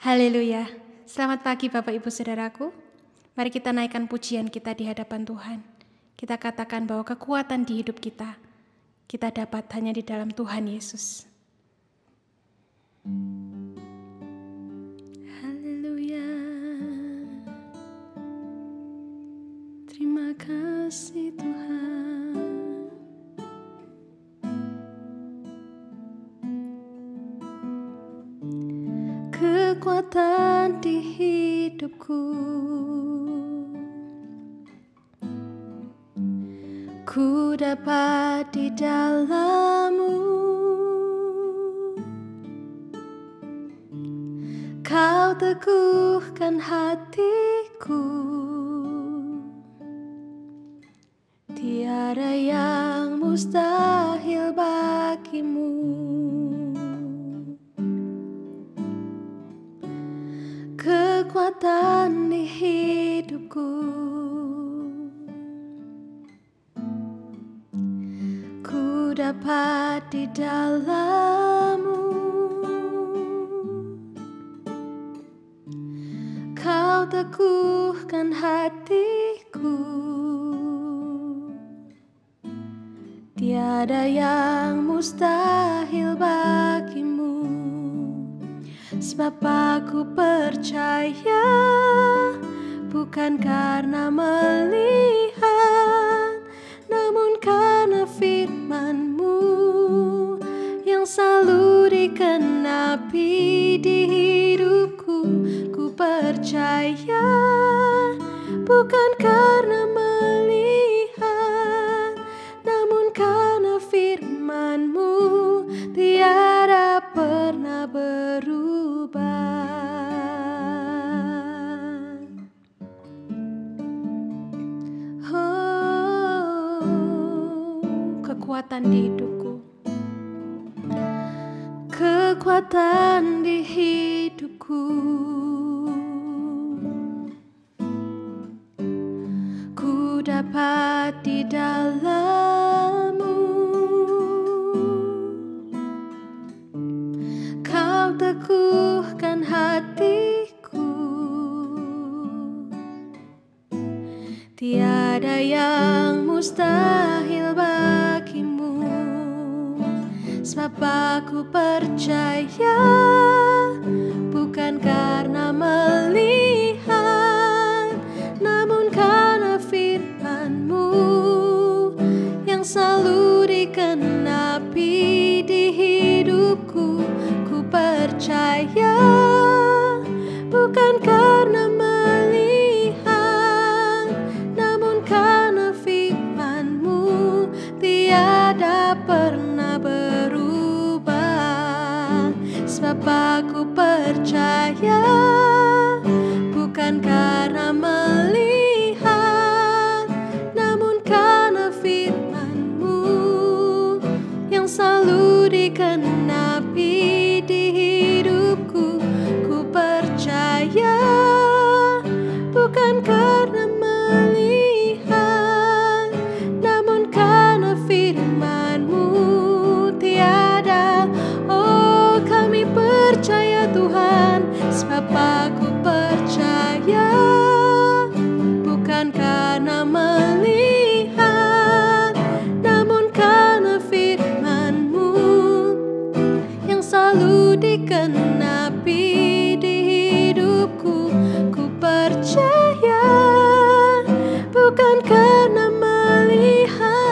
Haleluya. Selamat pagi Bapak Ibu Saudaraku. Mari kita naikkan pujian kita di hadapan Tuhan. Kita katakan bahwa kekuatan di hidup kita dapat hanya di dalam Tuhan Yesus. Haleluya. Terima kasih Tuhan. Kekuatan di hidupku, ku dapat di dalam-Mu. Kau teguhkan hatiku, tiada yang mustahil bagimu. Kekuatan di hidupku, ku dapat di dalam-Mu. Kau teguhkan hatiku, tiada yang mustahil bagimu. Sebab aku percaya, bukan karena melihat, namun karena firman-Mu yang selalu dikenapi di hidupku. Ku percaya, bukan karena melihat, namun karena firman-Mu tiada pernah berubah. Kekuatan di hidupku, kekuatan di hidupku, ku dapat di dalam-Mu. Kau teguhkan hatiku, tiada yang mustahil bagimu. Sebab aku percaya, bukan karena melihat, namun karena firman-Mu yang selalu dikenapi di hidupku. Ku percaya, bukan karena melihat, namun karena firman-Mu tiada pernah berubah. Sebab aku percaya, bukan karena melihat, namun karena firman-Mu yang selalu dikenapi di hidupku. Ku percaya, bukan karena melihat, namun karena firman-Mu tiada. Oh, kami percaya Tuhan, sebab aku percaya, bukan karena melihat, namun karena firman-Mu yang selalu dikenapi di hidupku. Ku percaya, bukan karena melihat,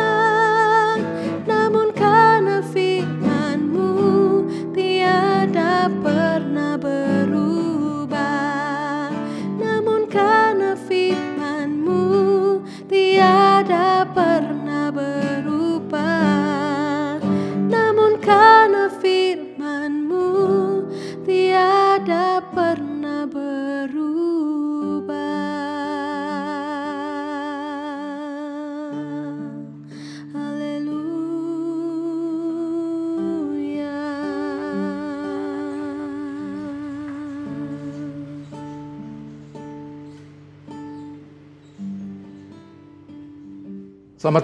namun karena firman-Mu tiada pernah berubah. Selamat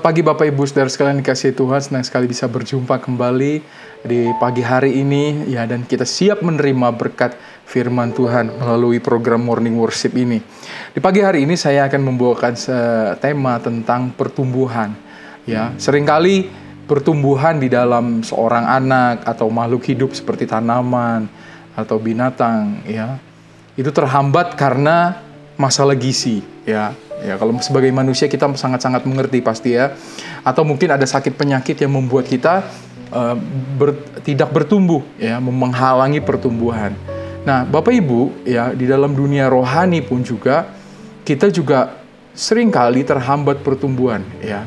pagi Bapak Ibu Saudara sekalian dikasihi Tuhan, senang sekali bisa berjumpa kembali di pagi hari ini ya, dan kita siap menerima berkat firman Tuhan melalui program Morning Worship ini. Di pagi hari ini saya akan membawakan tema tentang pertumbuhan ya. Seringkali pertumbuhan di dalam seorang anak atau makhluk hidup seperti tanaman atau binatang ya, itu terhambat karena masalah gizi ya. Ya, kalau sebagai manusia kita sangat-sangat mengerti pasti ya. Atau mungkin ada sakit penyakit yang membuat kita tidak bertumbuh ya, menghalangi pertumbuhan. Nah, Bapak Ibu ya, di dalam dunia rohani pun juga kita juga seringkali terhambat pertumbuhan ya.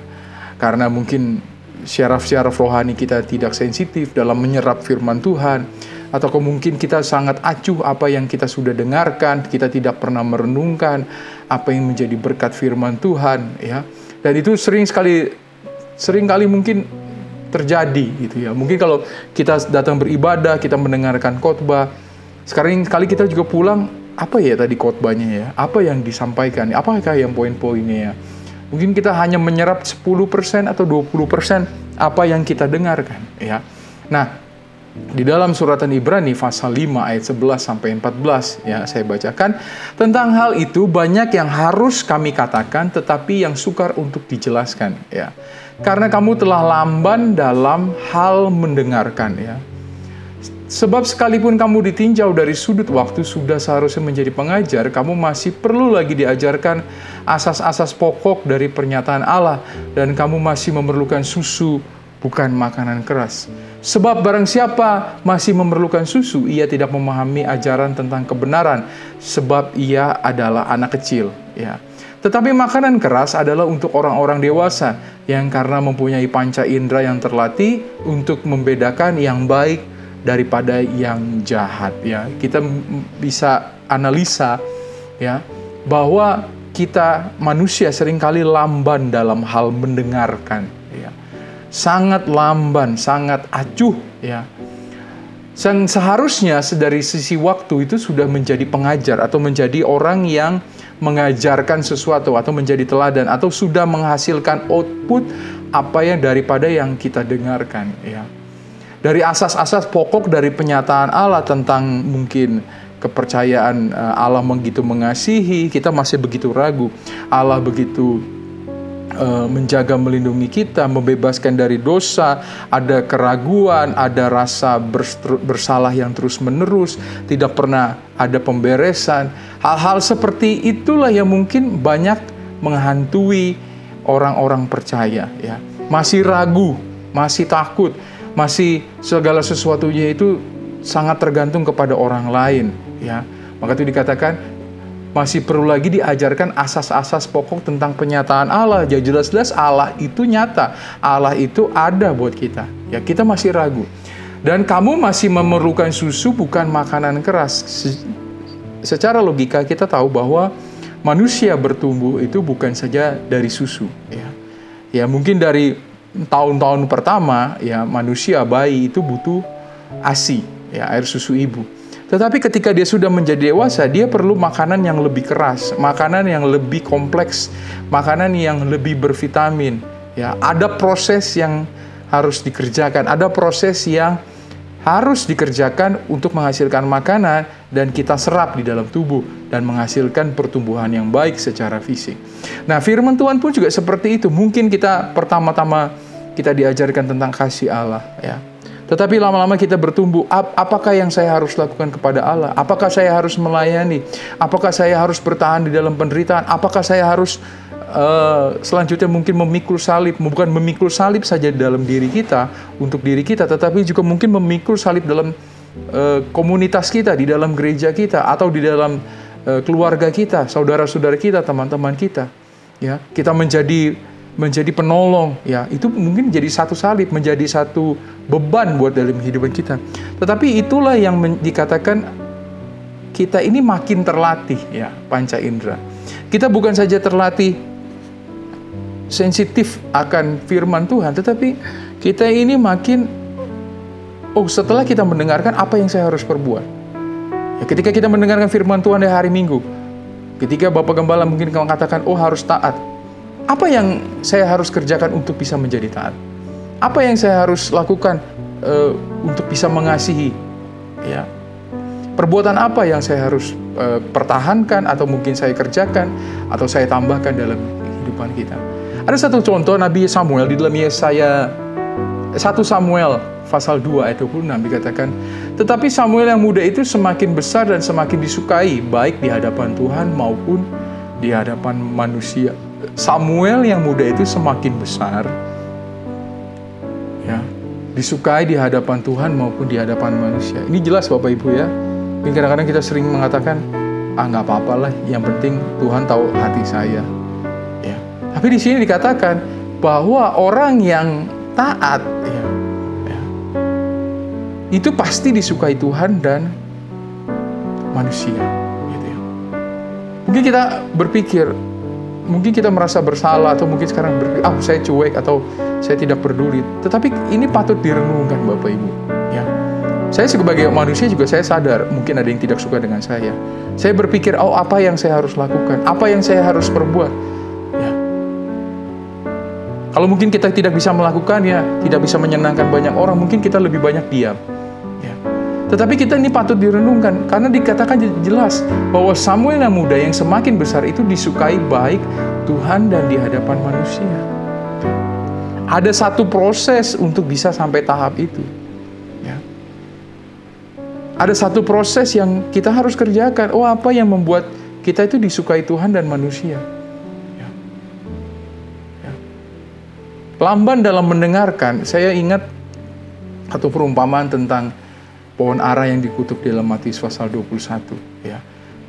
Karena mungkin syaraf-syaraf rohani kita tidak sensitif dalam menyerap firman Tuhan, atau mungkin kita sangat acuh apa yang kita sudah dengarkan, kita tidak pernah merenungkan apa yang menjadi berkat firman Tuhan ya. Dan itu sering kali mungkin terjadi gitu ya. Mungkin kalau kita datang beribadah, kita mendengarkan khotbah, sekarang kali kita juga pulang, apa ya tadi khotbahnya ya? Apa yang disampaikan? Apakah yang poin-poinnya ya? Mungkin kita hanya menyerap 10% atau 20% apa yang kita dengarkan ya. Nah, di dalam suratan Ibrani pasal 5 ayat 11 sampai 14 ya, saya bacakan tentang hal itu. Banyak yang harus kami katakan, tetapi yang sukar untuk dijelaskan ya. Karena kamu telah lamban dalam hal mendengarkan ya. Sebab sekalipun kamu ditinjau dari sudut waktu sudah seharusnya menjadi pengajar, kamu masih perlu lagi diajarkan asas-asas pokok dari pernyataan Allah, dan kamu masih memerlukan susu, bukan makanan keras. Sebab barang siapa masih memerlukan susu, ia tidak memahami ajaran tentang kebenaran, sebab ia adalah anak kecil ya. Tetapi makanan keras adalah untuk orang-orang dewasa yang karena mempunyai panca indera yang terlatih untuk membedakan yang baik daripada yang jahat ya. Kita bisa analisa ya, bahwa kita manusia seringkali lamban dalam hal mendengarkan ya. Sangat lamban, sangat acuh ya. Seharusnya dari sisi waktu itu sudah menjadi pengajar atau menjadi orang yang mengajarkan sesuatu atau menjadi teladan atau sudah menghasilkan output apa yang daripada yang kita dengarkan ya. Dari asas-asas pokok dari penyataan Allah tentang mungkin kepercayaan Allah begitu mengasihi, kita masih begitu ragu. Allah begitu menjaga, melindungi kita, membebaskan dari dosa, ada keraguan, ada rasa bersalah yang terus-menerus, tidak pernah ada pemberesan. Hal-hal seperti itulah yang mungkin banyak menghantui orang-orang percaya ya. Masih ragu, masih takut, masih segala sesuatunya itu sangat tergantung kepada orang lain ya. Maka itu dikatakan masih perlu lagi diajarkan asas-asas pokok tentang penyataan Allah. Ya, jelas-jelas Allah itu nyata, Allah itu ada buat kita ya. Kita masih ragu, dan kamu masih memerlukan susu, bukan makanan keras. Secara logika kita tahu bahwa manusia bertumbuh itu bukan saja dari susu ya. Ya, mungkin dari tahun-tahun pertama ya, manusia bayi itu butuh ASI ya, air susu ibu. Tetapi ketika dia sudah menjadi dewasa, dia perlu makanan yang lebih keras, makanan yang lebih kompleks, makanan yang lebih bervitamin. Ya, ada proses yang harus dikerjakan, ada proses yang harus dikerjakan untuk menghasilkan makanan dan kita serap di dalam tubuh dan menghasilkan pertumbuhan yang baik secara fisik. Nah, firman Tuhan pun juga seperti itu. Mungkin kita pertama-tama kita diajarkan tentang kasih Allah ya. Tetapi lama-lama kita bertumbuh, apakah yang saya harus lakukan kepada Allah? Apakah saya harus melayani? Apakah saya harus bertahan di dalam penderitaan? Apakah saya harus selanjutnya mungkin memikul salib? Bukan memikul salib saja dalam diri kita, untuk diri kita, tetapi juga mungkin memikul salib dalam komunitas kita, di dalam gereja kita, atau di dalam keluarga kita, saudara-saudara kita, teman-teman kita. Ya, kita menjadi penolong ya, itu mungkin jadi satu salib, menjadi satu beban buat dalam kehidupan kita. Tetapi itulah yang dikatakan kita ini makin terlatih ya, panca indera. Kita bukan saja terlatih sensitif akan firman Tuhan, tetapi kita ini makin, setelah kita mendengarkan, apa yang saya harus perbuat? Ya, ketika kita mendengarkan firman Tuhan di hari Minggu, ketika Bapak Gembala mungkin mengatakan, harus taat. Apa yang saya harus kerjakan untuk bisa menjadi taat? Apa yang saya harus lakukan untuk bisa mengasihi? Ya. Perbuatan apa yang saya harus pertahankan, atau mungkin saya kerjakan, atau saya tambahkan dalam kehidupan kita? Ada satu contoh Nabi Samuel di dalam Yesaya 1 Samuel pasal 2 ayat 26 dikatakan, tetapi Samuel yang muda itu semakin besar dan semakin disukai, baik di hadapan Tuhan maupun di hadapan manusia. Samuel yang muda itu semakin besar, ya, disukai di hadapan Tuhan maupun di hadapan manusia. Ini jelas Bapak Ibu ya. Mungkin kadang-kadang kita sering mengatakan, nggak apa-apa lah, yang penting Tuhan tahu hati saya. Ya. Tapi di sini dikatakan bahwa orang yang taat, itu pasti disukai Tuhan dan manusia. Gitu ya. Mungkin kita berpikir, mungkin kita merasa bersalah, atau mungkin sekarang berpikir, saya cuek, atau saya tidak peduli. Tetapi ini patut direnungkan Bapak Ibu. Ya. Saya sebagai manusia juga saya sadar, mungkin ada yang tidak suka dengan saya. Saya berpikir, apa yang saya harus lakukan? Apa yang saya harus perbuat? Ya. Kalau mungkin kita tidak bisa melakukannya, tidak bisa menyenangkan banyak orang, mungkin kita lebih banyak diam. Tetapi kita ini patut direnungkan, karena dikatakan jelas bahwa Samuel yang muda yang semakin besar itu disukai baik Tuhan dan di hadapan manusia. Ada satu proses untuk bisa sampai tahap itu. Ya. Ada satu proses yang kita harus kerjakan. Apa yang membuat kita itu disukai Tuhan dan manusia? Ya. Ya. Lamban dalam mendengarkan, saya ingat satu perumpamaan tentang pohon ara yang dikutuk di dalam Matius pasal 21. Ya.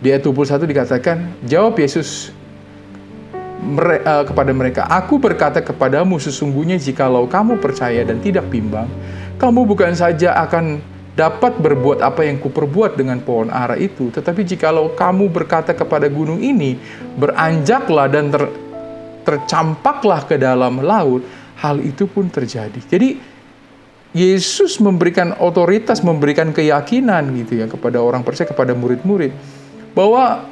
Di ayat 21 dikatakan, jawab Yesus kepada mereka, aku berkata kepadamu, sesungguhnya jikalau kamu percaya dan tidak bimbang, kamu bukan saja akan dapat berbuat apa yang kuperbuat dengan pohon ara itu, tetapi jikalau kamu berkata kepada gunung ini, beranjaklah dan tercampaklah ke dalam laut, hal itu pun terjadi. Jadi Yesus memberikan otoritas, memberikan keyakinan gitu ya kepada orang percaya, kepada murid-murid, bahwa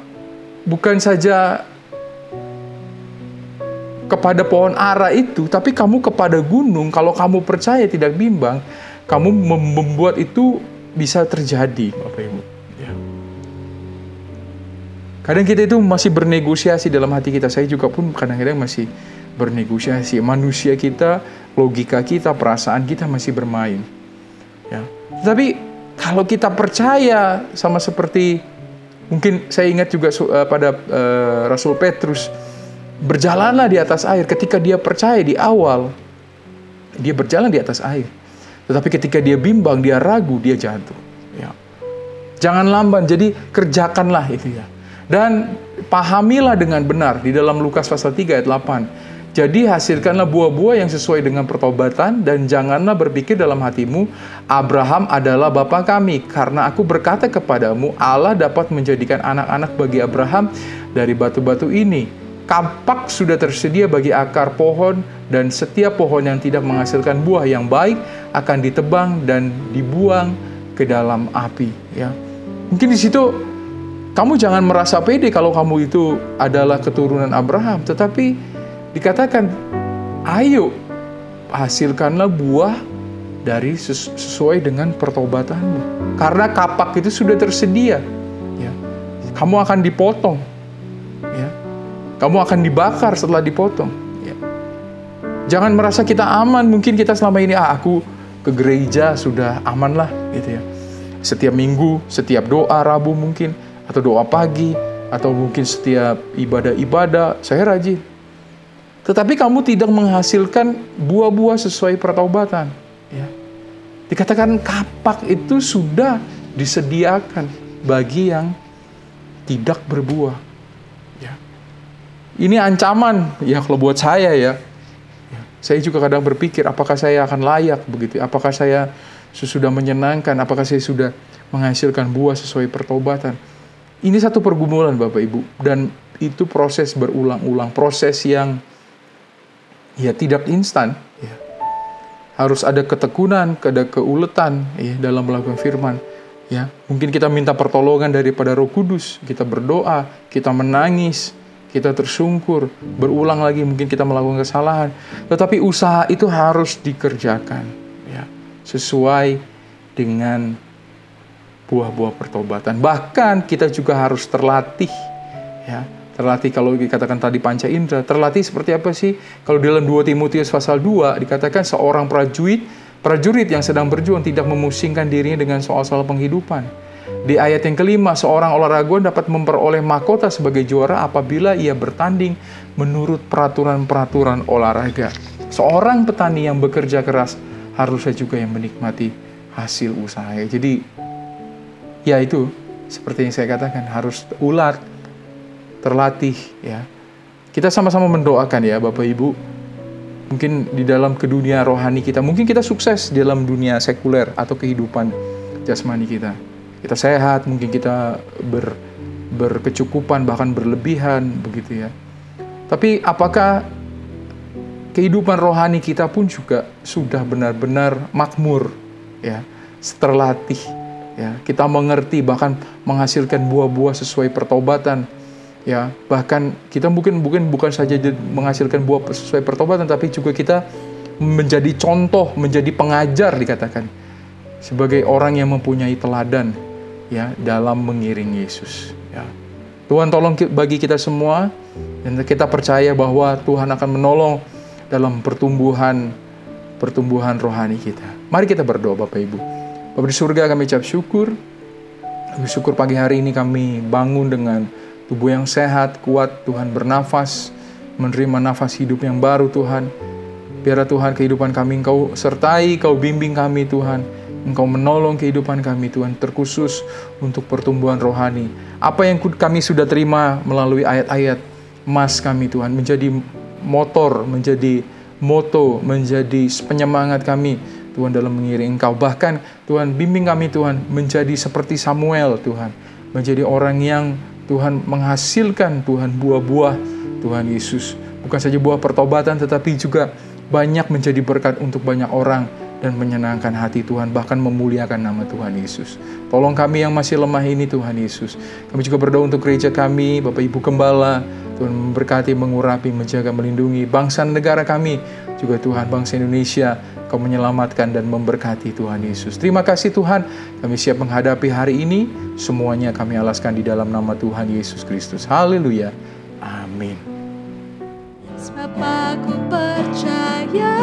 bukan saja kepada pohon ara itu, tapi kamu kepada gunung, kalau kamu percaya tidak bimbang, kamu membuat itu bisa terjadi, Bapak Ibu. Ya. Kadang kita itu masih bernegosiasi dalam hati kita. Saya juga pun kadang-kadang masih bernegosiasi. Manusia kita, logika kita, perasaan kita masih bermain. Ya. Tapi kalau kita percaya, sama seperti mungkin saya ingat juga pada Rasul Petrus, berjalanlah di atas air. Ketika dia percaya di awal, dia berjalan di atas air. Tetapi ketika dia bimbang, dia ragu, dia jatuh. Ya. Jangan lamban, jadi kerjakanlah itu ya. Dan pahamilah dengan benar di dalam Lukas pasal 3 ayat 8. Jadi hasilkanlah buah-buah yang sesuai dengan pertobatan, dan janganlah berpikir dalam hatimu, Abraham adalah bapa kami, karena aku berkata kepadamu, Allah dapat menjadikan anak-anak bagi Abraham dari batu-batu ini. Kapak sudah tersedia bagi akar pohon, dan setiap pohon yang tidak menghasilkan buah yang baik akan ditebang dan dibuang ke dalam api. Ya. Mungkin di situ kamu jangan merasa pede kalau kamu itu adalah keturunan Abraham, tetapi dikatakan, ayo hasilkanlah buah dari sesuai dengan pertobatanmu. Karena kapak itu sudah tersedia. Ya. Kamu akan dipotong. Ya. Kamu akan dibakar setelah dipotong. Ya. Jangan merasa kita aman. Mungkin kita selama ini, aku ke gereja sudah aman lah. Gitu ya. Setiap minggu, setiap doa Rabu mungkin, atau doa pagi, atau mungkin setiap ibadah-ibadah, saya rajin. Tetapi kamu tidak menghasilkan buah-buah sesuai pertobatan. Ya. Dikatakan kapak itu sudah disediakan bagi yang tidak berbuah. Ya. Ini ancaman ya kalau buat saya ya. Saya juga kadang berpikir, apakah saya akan layak begitu? Apakah saya sudah menyenangkan? Apakah saya sudah menghasilkan buah sesuai pertobatan? Ini satu pergumulan Bapak Ibu, dan itu proses berulang-ulang, proses yang ya tidak instan. Ya. Harus ada ketekunan, ada keuletan ya, dalam melakukan firman. Ya, mungkin kita minta pertolongan daripada Roh Kudus, kita berdoa, kita menangis, kita tersungkur, berulang lagi mungkin kita melakukan kesalahan. Tetapi usaha itu harus dikerjakan ya, sesuai dengan buah-buah pertobatan. Bahkan kita juga harus terlatih ya. Terlatih, kalau dikatakan tadi panca indera, terlatih seperti apa sih? Kalau di dalam 2 Timotius pasal 2 dikatakan seorang prajurit yang sedang berjuang tidak memusingkan dirinya dengan soal-soal penghidupan. Di ayat yang kelima, seorang olahragawan dapat memperoleh mahkota sebagai juara apabila ia bertanding menurut peraturan-peraturan olahraga. Seorang petani yang bekerja keras harusnya juga yang menikmati hasil usahanya. Jadi, ya itu, seperti yang saya katakan, harus ulat, terlatih. Ya. Kita sama-sama mendoakan ya Bapak Ibu, mungkin di dalam ke dunia rohani kita, mungkin kita sukses di dalam dunia sekuler atau kehidupan jasmani kita. Kita sehat, mungkin kita berkecukupan, bahkan berlebihan, begitu ya. Tapi apakah kehidupan rohani kita pun juga sudah benar-benar makmur, ya, terlatih, ya, kita mengerti, bahkan menghasilkan buah-buah sesuai pertobatan, ya. Bahkan kita mungkin bukan saja menghasilkan buah sesuai pertobatan, tapi juga kita menjadi contoh, menjadi pengajar dikatakan, sebagai orang yang mempunyai teladan ya dalam mengiring Yesus ya. Tuhan tolong bagi kita semua, dan kita percaya bahwa Tuhan akan menolong dalam pertumbuhan rohani kita. Mari kita berdoa Bapak Ibu. Bapa di surga, kami ucap syukur. Kami syukur pagi hari ini kami bangun dengan tubuh yang sehat, kuat, Tuhan bernafas, menerima nafas hidup yang baru Tuhan. Biarlah Tuhan kehidupan kami Engkau sertai, Kau bimbing kami Tuhan. Engkau menolong kehidupan kami Tuhan, terkhusus untuk pertumbuhan rohani. Apa yang kami sudah terima melalui ayat-ayat emas kami Tuhan, menjadi motor, menjadi moto, menjadi penyemangat kami Tuhan dalam mengiring Engkau. Bahkan Tuhan bimbing kami Tuhan menjadi seperti Samuel Tuhan, menjadi orang yang Tuhan menghasilkan Tuhan buah-buah Tuhan Yesus. Bukan saja buah pertobatan, tetapi juga banyak menjadi berkat untuk banyak orang dan menyenangkan hati Tuhan, bahkan memuliakan nama Tuhan Yesus. Tolong kami yang masih lemah ini Tuhan Yesus. Kami juga berdoa untuk gereja kami, Bapak Ibu Gembala, Tuhan memberkati, mengurapi, menjaga, melindungi bangsa dan negara kami, juga Tuhan bangsa Indonesia, Kau menyelamatkan dan memberkati Tuhan Yesus. Terima kasih Tuhan, kami siap menghadapi hari ini, semuanya kami alaskan di dalam nama Tuhan Yesus Kristus. Haleluya. Amin. Sebab aku percaya